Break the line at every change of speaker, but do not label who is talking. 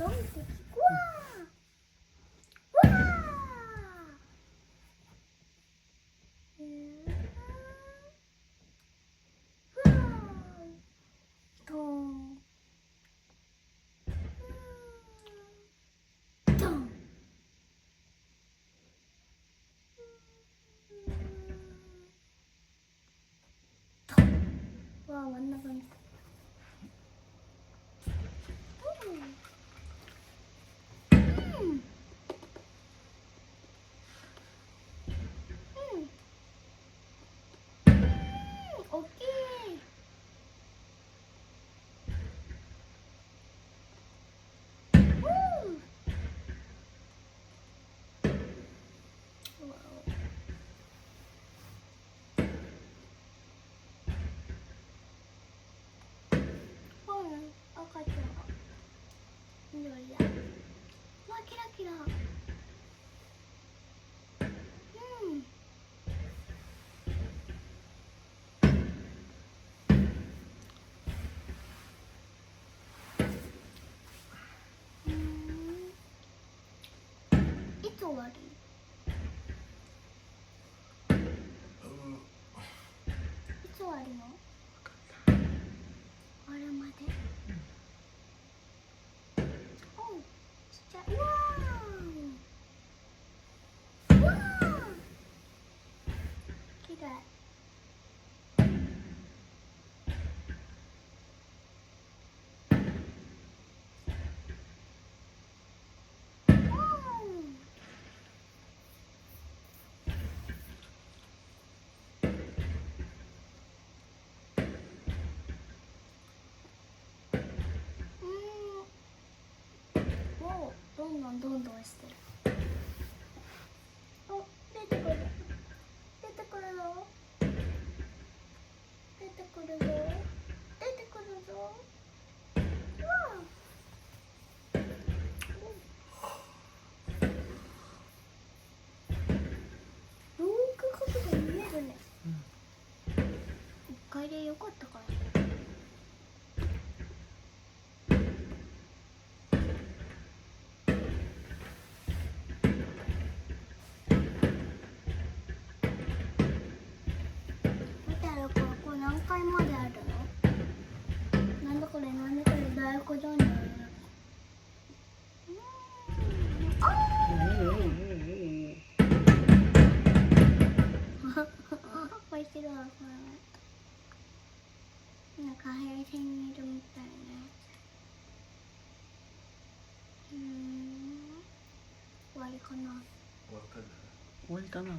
ドンってうわーうわードンドンわあ真ん中に大きい。赤ちゃんが緑だ。わキラキラ。いつ終わる？いつ終わるの？あれまで。おう、ちっちゃい。うわー。うわー。きれい。どんどんどんどんしてる。お、出てくる。出てくるぞ。出てくるぞ。出てくるぞ。うわよーく角度見えるね。一回でよかったから。何回まであるの？なんだこれなんだこれ大学じゃんね。面白いそれ。なんか配線にいるみたいなやつ。終わりかな。
終わりかな。